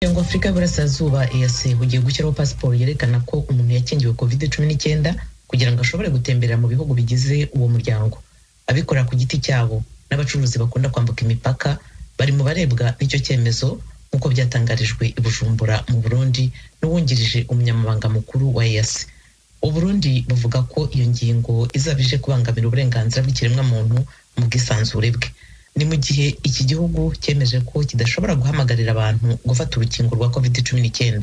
umuryango wa Afurika y'Uburasirazuba EAC ugiye gushyiraho pasiporo yerekana ko umuntu yakingiwe COVID-19 kugira ngo ashobore gutemberera mu bihugu bigize uwo muryango. Abikorera ku giti cyabo n'abacuruzi bakunda kwambuka imipaka bari mu barebwa n'icyo cyemezo nk'uko byatangarijwe i Bujumbura mu Burundi n'uwungirije umunyamabanga mukuru wa EAC. Uburundi buvuga ko iyo ngingo izabije kubangamira uburenganzira bw'ikiremwamuntu mu bwisanzure bwe. Ni mu gihe iki gihugu cyemeje ko kidashobora guhamagarira abantu gufata urukingo rwa COVID-19.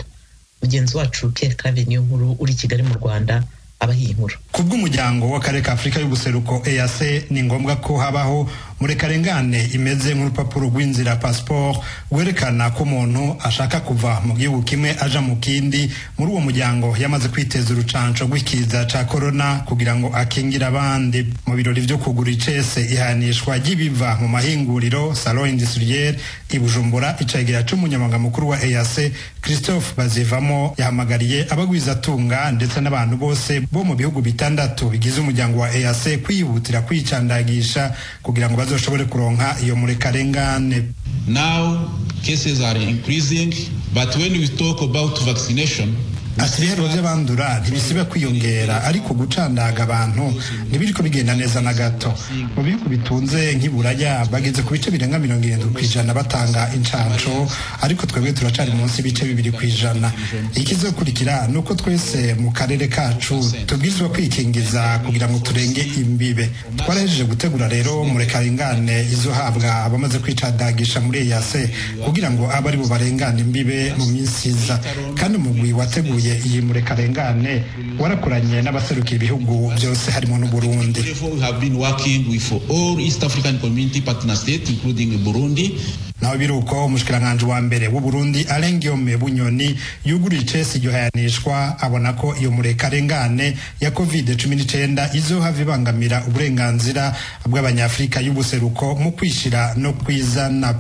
Mugenzi wacu Pierre Claver Niyonkuru uri Kigali mu Rwanda abahiye inkuru. Kubw'umuryango w'akarere ka Afurika y'Ubuseruko EAC ni ngombwa ko habaho murekarengane imeze nk'urupapuro rw'inzira passport werekana ko umuntu ashaka kuva mu gihugu kimwe aja mu kindi. Muri uwo muryango yamaze kwiteza urucanco rw'ikiza ca corona kugira ngo akingira abandi. Mu birori vyo kugura icese ihanishwa ry'ibiva mu mahinguriro salon industriel i Bujumbura, icegera c'umunyamabanga mukuru wa EAC Christophe Bazivamo yahamagariye abagwizatunga ndetse n'abantu bose bo mu bihugu bitandatu bigize umuryango wa EAC kwihutira kwicandagisha kugira ngo bazoshobore kuronka iyo murekarengane. Now cases are increasing, but when we talk about vaccination, ibihero by'abandura ntibisiba kwiyongera, ariko gucandaga abantu ntibiriko bigenda neza na gato. Mu bihugu bitunze nk'iburaya bageze ku bice birenga 70% batanga incanco, ariko twebwe turacari munsi y'ibice 2%. Ikizokurikira nuko twese mu karere kacu tubwirizwa kwikingiza kugira ngo turenge imbibe. Twarahejeje gutegura rero murekarengane izohabwa abamaze kwicandagisha muri EAC kugira ngo abari bo barengane imbibe mu minsi iza, kandi umugwi wateguye iyi murekarengane warakoranye n'abaserukiye ibihugu byose harimo n'u Burundi. We have been working with all East African Community partner states including Burundi. Naho biruko umushikiranganje wa mbere w'u Burundi Alain Guillaume Bunyoni yuguriye icese iryo hayanishwa, abona ko iyo murekarengane ya COVID-19 izohava ibangamira uburenganzira bw'abanyafrika y'Ubuseruko mu kwishira no kwizana.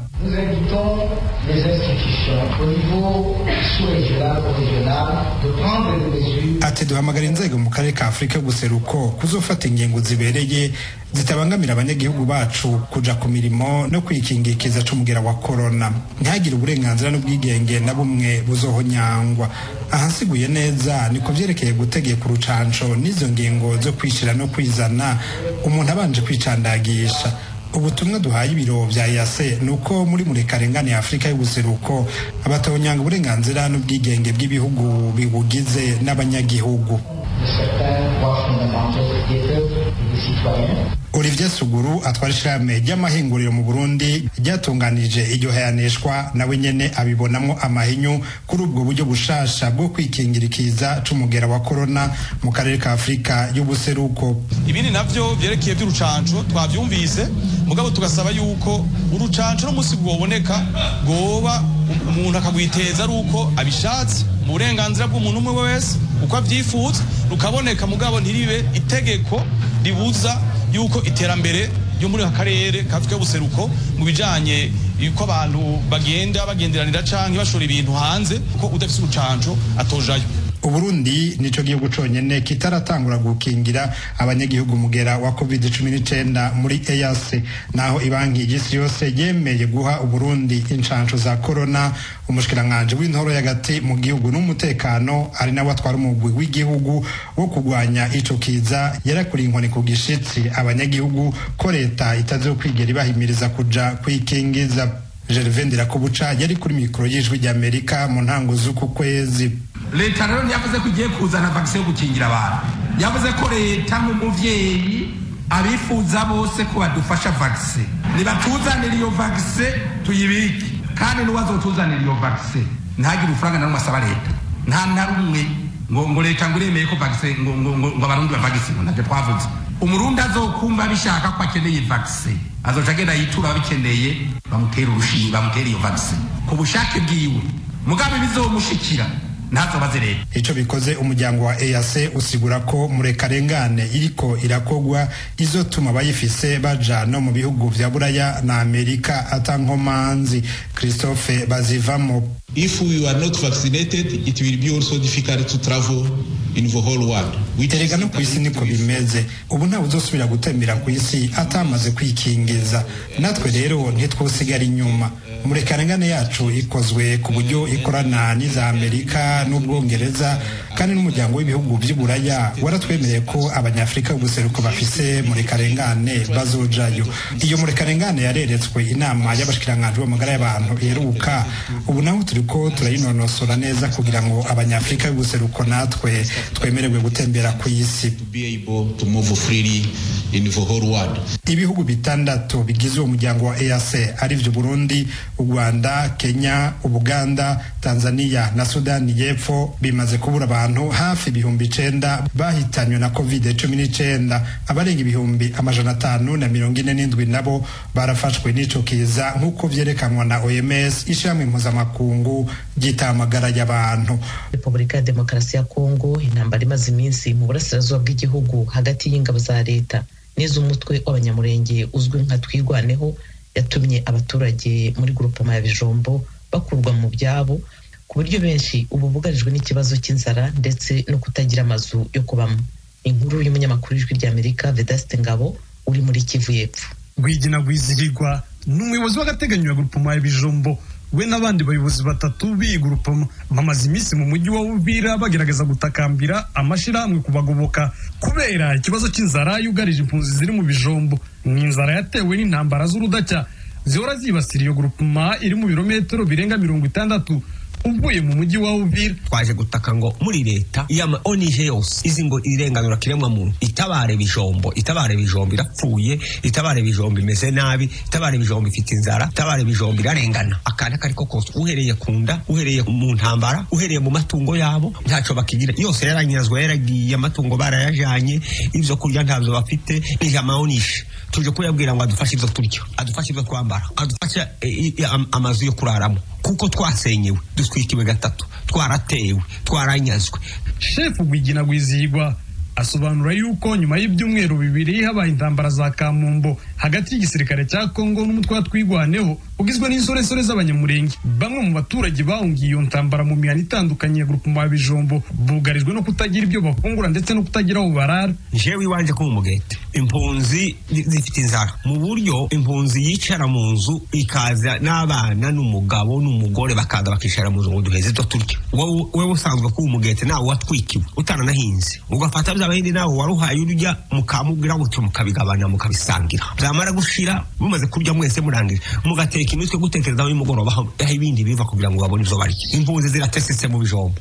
Ati duhamagara inzego mu karere ka Afurika y'Ubuseruko kuzofata ingingo zibereye zitabangamira abanyagihugu bacu kuja ku mirimo no kwikingikiza c'umugera wa corona. Ntihagire uburenganzira n'ubwigenge na bumwe buzohonyangwa. Ahasiguye neza niko vyerekeye gutegeka urucanco n'izo ngingo zo kwishira no kwizana umuntu abanje kwicandagisha. Ubutumwa duhaye ibiro vya EAC nuko muri murekarengane ya Afurika y'Ubuseruko abatonyanga uburenganzira n'ubwigenge bw'ibihugu bibugize n'abanyagihugu. Olivier Suguru atwara ishirahamwe ry'amahinguriro mu Burundi ryatunganije iryo hayanishwa, nawe nyene abibonamwo amahinyu kuri ubwo buryo bushasha bwo kwikingirikiza c'umugera wa corona mu karere ka Afurika y'Ubuseruko. Ibindi navyo vyerekeye by'urucanco twavyumvise, mugabo tugasaba yuko urucanco no musi gwoboneka goba umuntu akagwiteza ari uko abishatse mu burenganzira bw'umuntu umwe wese uko avyifuza, rukaboneka mugabo ntiribe itegeko ribuza yuko iterambere ryo muri akarere kafite ubuseruko mu bijanye yuko abantu bagenderanira canke bashora ibintu hanze ko udafite urucanco atojayo. Uburundi nico gihugu conyene kitaratangura gukingira abanyagihugu mugera wa COVID-19 muri EAC, naho ibanki y'isi yose yemeye guha Uburundi incanco za corona. Umushikiranganje w'intoro y'agati mu gihugu n'umutekano ari nawe atwara umugwi w'igihugu wo kugwanya ico kiza yarakuri inkoni ku gishitsi abanyagihugu ko leta itazokwigera ibahimiriza kuja kwikingiza. Gervais Ndirakobuca yari kuri mikoro y'ijwi ry'Amerika mu ntango z'uku kwezi. Leta rero yavuze ko igiye kuzana vaccine yo gukingira abantu, yavuze ko leta nk'umuvyeyi abifuza bose ko badufasha vaccine, nibatuzanira iyo vaccine tuyibike, kandi n'uwazotuzanira iyo vaccine ntagire urufaranga na rumwe asaba leta, nta na rumwe ngo leta ngo iremeye ko vaccine ngo abarundi bavaccine. Navyo twavuze umurundi azokumva bishaka ko akeneye vaccine azoca agenda yitura abikeneye bamutera urushinge, bamutera iyo vaccine ku bushake bwiwe, mugabe bizomushikira ntazobaze leta. Ico bikoze umuryango wa EAC usigura ko murekarengane iriko irakogwa izotuma bayifise baja no mu bihugu vya Buraya na Amerika atankomanzi. Christophe Bazivamo: If we are not vaccinated, it will be also difficult to travel in the whole world. Erega no kw'isi niko bimeze. Ubu ntawe uzosubira gutembera ku isi atamaze kwikingiza. Natwe rero ntitwosigara inyuma. Murekarengane yacu ikozwe ku buryo ikorana n'iza Amerika n'Ubwongereza kandi n'umuryango w'ibihugu by'Uburaya waratwemereye ko abanyafrika b'ubuseruko bafise murekarengane bazojayo. Iyo murekarengane yareretswe inama y'abashikiranganje b'amagara y'abantu iheruka. Ubu naho turiko turayinonosora neza kugira ngo abanyafrika b'ubuseruko natwe twemererwe gutembera ku isi. Ibihugu bitandatu bigize uwo muryango wa EAC ari byo Burundi, u Rwanda, Kenya, Ubuganda, Tanzania na Sudani y'Epfo bimaze kubura abantu hafi 9,000 bahitanywe na COVID-19. Abarenga 547 nabo barafashwe n'ico kiza nk'uko vyerekanwa na OMS, ishyirahamwe mpuzamakungu ry'itamagara y'abantu. Repubulika ya Demokarasi ya Kongo intambara imaze iminsi mu burasirazuba bw'igihugu hagati y'ingabo za leta n'iz'umutwe w'abanyamurenge uzwi nka Twirwaneho yatumye abaturage muri grupama ya Bijombo bakurwa mu byabo ku buryo benshi ubu bugarijwe n'ikibazo cy'inzara ndetse no kutagira amazu yo kubamo. Inkuru y'umunyamakuru w'Ijwi ry'Amerika Vedaste Ngabo uri muri Kivu y'Epfo. Rwigina Rwizihirwa n'umuyobozi w'agateganyo ya grupama ya Bijombo we n'abandi bayobozi batatu b'igurupama bamaze iminsi mu mujyi wa Uvira bagerageza gutakambira amashirahamwe kubagoboka kubera ikibazo cy'inzara yugarije impunzi ziri mu Bijombo. N'inzara yatewe n'intambara z'urudacya zihora zibasira iyo grupama iri mu birometero birenga 60 uvuye mu mujyi wa Uvira. Twaje gutaka ngo muri leta yama onije yose izi ngo irenganura kiremwa muntu itabare Bijombo irapfuye, itabare Bijombo imeze nabi, itabare Bijombo ifite inzara, itabare Bijombo irarengana. Akana kariko kose uhereye kunda, uhereye mu ntambara, uhereye mu matungo yabo ntaco bakigira, yose yaranyazwe, yaragiye, amatungo barayajanye, ivyo kurya ntavyo bafite. Ijama onishe tuje kuyabwira ngo adufashe ivyo turya, adufashe ivyo twambara, adufashe amazu yo kuraramo kuko twasenyewe, dutwikiwe gatatu, twaratewe, twaranyazwe. Chef Rwigina Rwizihirwa asobanura yuko nyuma y'ibyumweru 2 habaye intambara za Kamumbo hagati y'igisirikare cya Kongo n'umutwe wa Twirwaneho ugizwe n'insoresore z'abanyamurenge. Bamwe mu baturage bahungiye iyo ntambara mu mihana itandukanye ya grupama ya Bijombo bugarijwe no kutagira ibyo bafungura ndetse no kutagira aho barara. Jewe iwanje ko umugete impunzi zifite inzara mu buryo impunzi yicara mu nzu ikaza n'abana n'umugabo n'umugore bakaza bakicara mu nzu ngo duheze to turya. Wewe usanzwe ko umugete nawe watwikiwe utana nahinze ugafata by'abahindi nawe waruhaye urya mukamubwira ngo mukabigabana mukabisangira, byamara gushira mumaze kurya mwese murangije mugateka imitwe gutekereza y'umugoroba aho ibindi biva kugira ngo babone izo barya. Impunzi ziratesetse mu Bijombo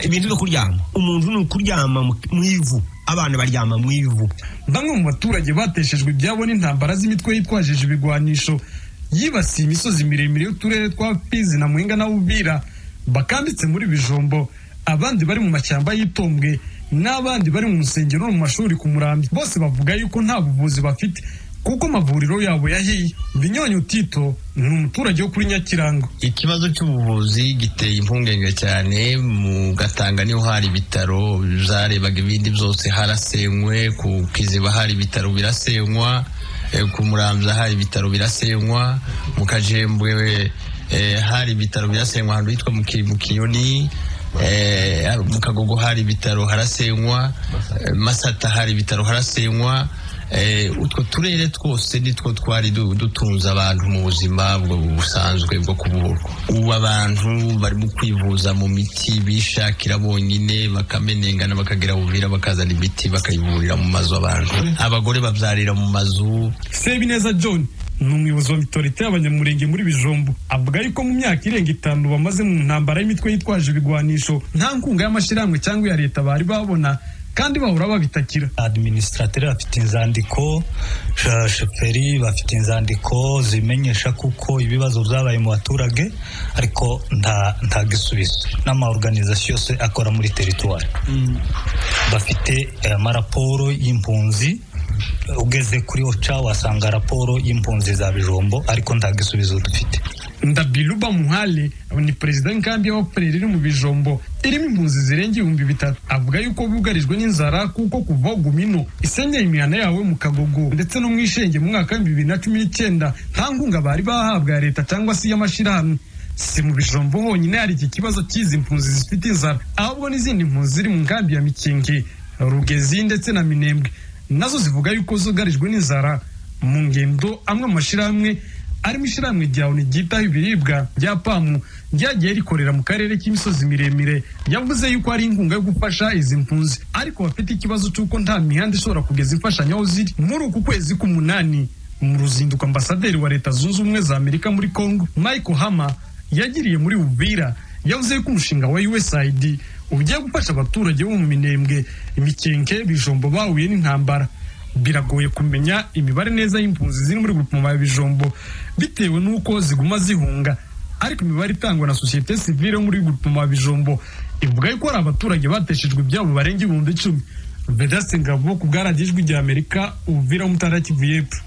ibintu byo kuryama, umuntu ni kuryama mu ivu, abana baryama mu ivu. Bamwe mu baturage bateshejwe ibyabo n'intambara z'imitwe yitwajeje ibigwanisho yibasiye imisozi miremire y'uturere twa Fizi na Mwenga na Uvira bakambitse muri Bijombo, abandi bari mu mashyamba y'Itombwe n'abandi bari mu nsengero no mu mashuri ku Murambi. Bose bavuga yuko nta buvuzi bafite kuko amavuriro yabo yahiye. Binyonyo Tito ni umuturage wo kuri Nyakirango. Ikibazo cy'ubuvuzi giteye impungenge cyane. Mu Gatanga niho hari ibitaro zarebaga ibindi byose harasenywe, ku Kiziba hari ibitaro birasenywa, ku Muramvya hari ibitaro birasenywa, mu Kajembwe hari ibitaro birasenywa ahantu hitwa mu Kinyoni, mu Kagogo hari ibitaro harasenywa, Masata hari ibitaro harasenywa. Utwo turere twose nitwo twari dutunze abantu mu buzima busanzwe bwo kuburwa. Ubu abantu bari mu kwivuza mu miti bishakira bonyine, bakamenengana bakagira Uvira bakazana imiti bakayivurira mu mazu abantu, abagore babyarira mu mazu. Sebineza John ni umuyobozi wa mitorite y'abanyamurenge muri Bijombo avuga yuko mu myaka irenga 5 bamaze mu ntambara y'imitwe yitwaje ibigwanisho nta nkunga y'amashirahamwe cyangwa ya leta bari babona kandi bahora babitakira. Administrateur afite inzandiko, shoferi bafite inzandiko zimenyesha kuko ibibazo byabaye mu baturage ariko nta gisubizo. N'ama organisation yose akora muri territoire bafite amaraporo y'impunzi, ugeze kuri OCHA wasanga raporo y'impunzi za Bijombo ariko nta gisubizo dufite. Ndabiluba Muhale ni president w'inkambi y'abakorera iri mu Bijombo irimo impunzi zirenga 3,000 avuga yuko bugarijwe n'inzara kuko kuva Gumino isenyeye imihana yawe mu Kagogo ndetse no mu Ishenge mu mwaka wa 2019 nta nkunga bari bahabwa leta cyangwa se y'amashirahamwe. si mu Bijombo honyine hari iki kibazo cy'izi mpunzi zifite inzara, ahubwo n'izindi mpunzi ziri mu nkambi ya Mikenge, Rugezi ndetse na Minembwe nazo zivuga yuko zugarijwe n'inzara. Mu ngendo amwe amashirahamwe arimo ishirahamwe rya ONU ryitaho ibiribwa rya PAMU ryagiye rikorera mu karere k'imisozi miremire yavuze yuko ari inkunga yo gufasha izi mpunzi, ariko bafite ikibazo cy'uko nta mihanda ishobora kugeza imfashanyo aho ziri. Muri uku kwezi k'umunani mu ruzinduko ambasaderi wa Leta Zunze Ubumwe za Amerika muri Congo Michael Hammer yagiriye muri Uvira yavuze yuko umushinga wa USAID ugiye gufasha abaturage bo mu Minembwe, Mikenge, Bijombo bahuye n'intambara. Biragoye kumenya imibare neza y'impunzi ziri muri groupement ya Bijombo bitewe nuko ziguma zihunga, ariko imibare itangwa na societe civile muri groupement ya Bijombo ivuga yuko ari abaturage bateshejwe ibyabo barenga 10,000. Vedaste Ngabo ku bwaragijwe rya Amerika Uvira mu Ntara Kivu y'Epfo.